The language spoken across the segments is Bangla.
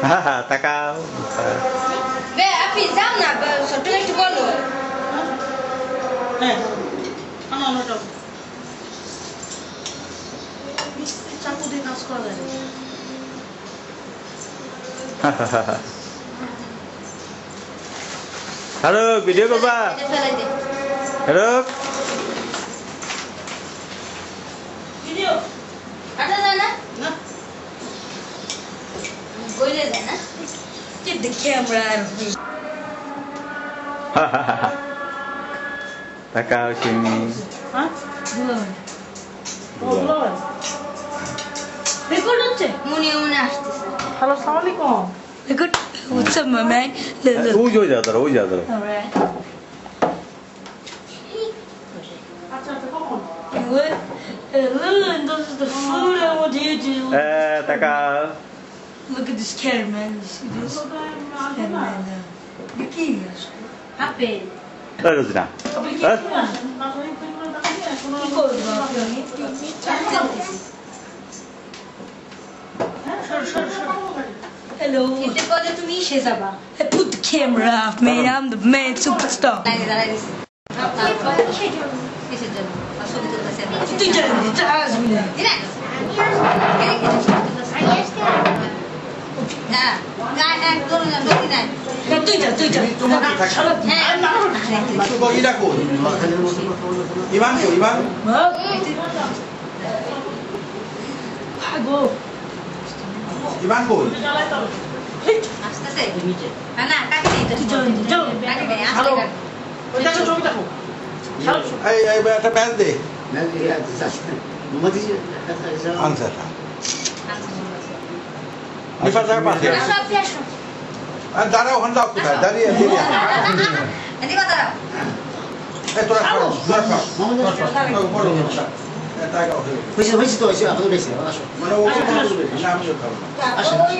হ্যাঁ হ্যাঁ তাকাও বে আপনি যাও না ছোট একটু বলো হ্যাঁ আনো চাকু দিয়ে কাজ করা যায় হ্যালো ভিডিও করবা হ্যালো ভিডিও আটা যায় না না গইলে যায় না কি দেখে আমরা তাকাও চিনি হ্যাঁ বলো রেকর্ড হচ্ছে মনে আসতেছে হ্যালো আসসালামু আলাইকুম Good. What's up, my man? ওই যে যা দাঁড়া ওই যা দাঁড়া Alright. আচ্ছা কখন What? Lillian, this is the food I want you to. তাকাও Look at this cat, man. You see this? And then, bikini. Happy. রোজনা Hello. I put the camera off, man. I'm the man superstar. ইমান কই আসতেছে না কাকে হ্যালো ওই দেখো ছবি দেখো এই একটা ব্যাচ দে আনসার নিফার সাহেব পাশে আর দাঁড়া ওখানে যাও কোথায় দাঁড়িয়ে দাঁড়িয়ে এই তোরা খাও বড় হয়েছে তো হয়েছে আপনাদের বেশি আসো মানে ও না আমিও খাবো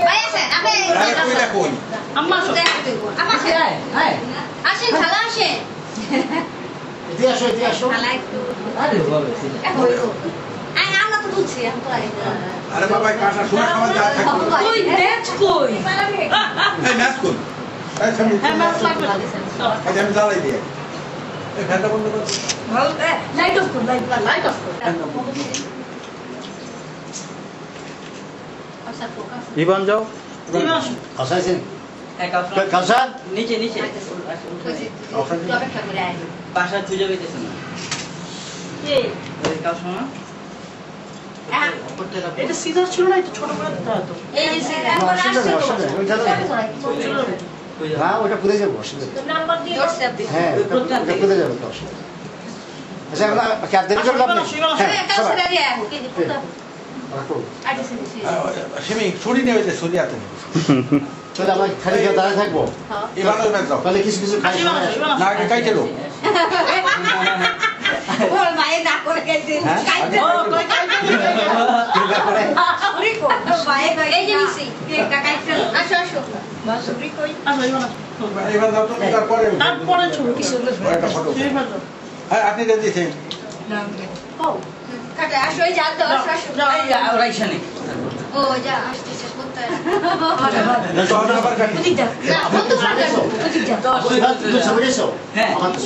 ভাই আসেন আপনি আরে কই না কই আম্মা আসো আসেন খালা আসেন এদিকে আসো খালা একটু আরে বাবা আমরা তো দুধছি এখন তো আরে বাবা কাঁচা শোনা খাওয়া যা থাকবে কই ম্যাচ কই এই ম্যাচ কই এই সামনে হ্যাঁ ম্যাচ লাগবে এই আমি জ্বালাই দিয়ে এই ফ্যানটা বন্ধ কর লাইট অফ করো লাইট অফ করো ইবান যাও আসাইছেন কাউসার নিচে বাসা খুঁজে পেতেছে না কাউ শোনা এটা সিজার ছিল না এটা ছোট করে দিতে হতো এই যে না ওটা পুড়ে যাবো অসুবিধা নাম্বার দিয়ে WhatsApp দিন হ্যাঁ ওটা পুড়ে যাবে তো অসুবিধা আচ্ছা আমরা ক্যাব দেরি করে লাভ নেই হ্যাঁ কাছে সবাই দাঁড়িয়ে আছে কি পুরো রাখো সেমি ছুরি নেবে যে ছুরি আছে তাহলে আমরা খালি কেউ দাঁড়ায় থাকবো এবার ওই ম্যাচ যাও তাহলে কিছু খাই না আগে কাইতে দাও ওর মায়ের না করে গেছে কাইতে উরি কো ভাই ভাই এই যে নিছি একটা কাইতে আসো আসো বাস উরি কই আসো এবার দাও তো তারপরে ছবি কি সুন্দর একটা ফটো হ্যাঁ আপনি দিয়ে দিয়েছেন ও কাটা আসো এই যাও তো আসো আসো ওরা ইসানে ও যা আসতেছে কোথায় আবার কাটি না বন্ধ করে দাও তুমি ছবি এসো হ্যাঁ আমার তো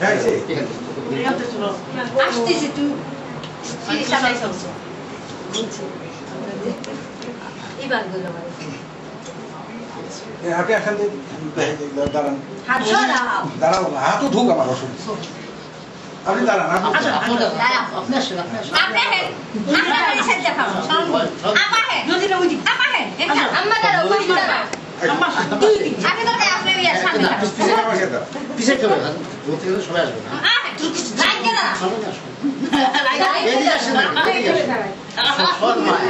হ্যাঁ সেই আসতেছে তুই সিরি সাবাই সব এবার গুলো ভাই আপনি এখন দাঁড়ান হাত সরাও দাঁড়াও হাতও ঢুক আমার অসুবিধা আপনি দাঁড়ান আচ্ছা আপনি আসুন আপনি হ্যাঁ আপনি সাথে খাও আপা হ্যাঁ যদি না উঠি আপা হ্যাঁ এটা আম্মা দাঁড়াও বসে দাঁড়াও আম্মা আপনি তো আপনি ইয়া সামনে পিছে চলে বলতে গেলে সবাই আসবে না লাইট কে দাঁড়া সবাই আসবে লাইট এদিকে আসেন না সব মায়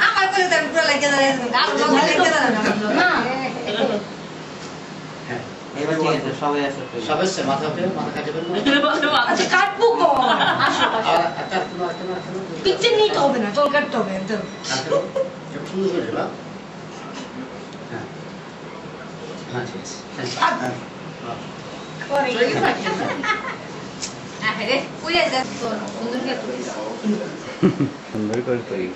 আমার করে দাঁড়াও পুরো লাইট কে দাঁড়াও আর লাইট কে দাঁড়াও না এবার ঠিক আছে সবাই আসো সব এসছে মাথা কাটবেন না আচ্ছা কাটবো কো আসো আর একটা পিকচার নিতে হবে না চল কাটতে হবে একদম সুন্দর করে বা হ্যাঁ হ্যাঁ ঠিক আছে করে আরে পুরে যা সুন্দর করে তুলি সুন্দর করে তৈরি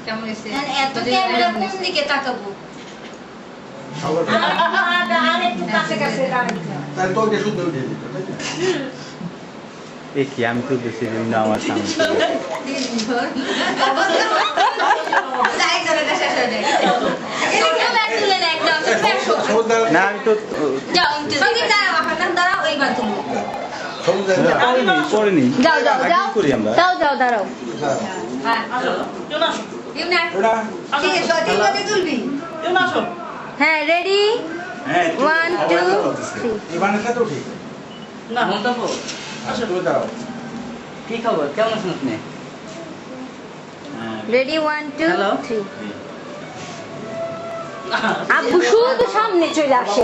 কেমন হয়েছে এত ক্যামেরা কোন দিকে তাকাবো আর একটু কাছে কাছে দাঁড়াই তাহলে তোকে শুদ্ধ উঠে দিত তাই না? এ কি আমি তো বেশি দিন না আমার সামনে যাই চলে না শেষ হয়ে যায় এটা ব্যাগ তুলে না একদম ফ্রেশ সমুদ্র না আমি তো যাও সঙ্গে দাঁড়াও আপনার দাঁড়াও এইবার তুমি সমুদ্র পড়িনি যাও যাও আর যাও কি করি আমরা যাও যাও দাঁড়াও হ্যাঁ ইউনার ওটা ঠিক আছে সঠিক করে তুলবি হ্যাঁ রেডি হ্যাঁ 1 2 3 ইভানের সাথে উঠি না মন্তব্য তুমি দাঁড়াও কি খবর কেমন আছেন আপনি রেডি 1 2 Hello? 3 আব্বু শুধু সামনে চলে আসে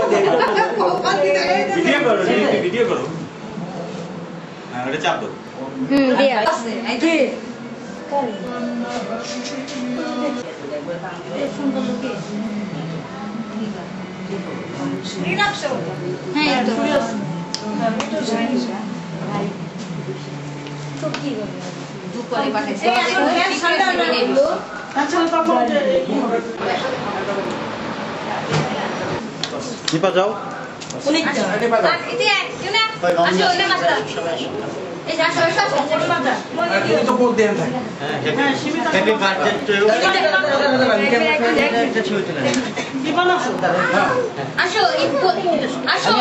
ভিডিও করো ভিডিও করো হ্যাঁ ওটা চাপ দাও দিয়া আছে এই যে হ্যাঁ একদম দুপুরে পাঠাইছি নিপা যাও তুমি তো কোড দেন থাকে হ্যাপি বার্থডে টু ইউ আসো আসো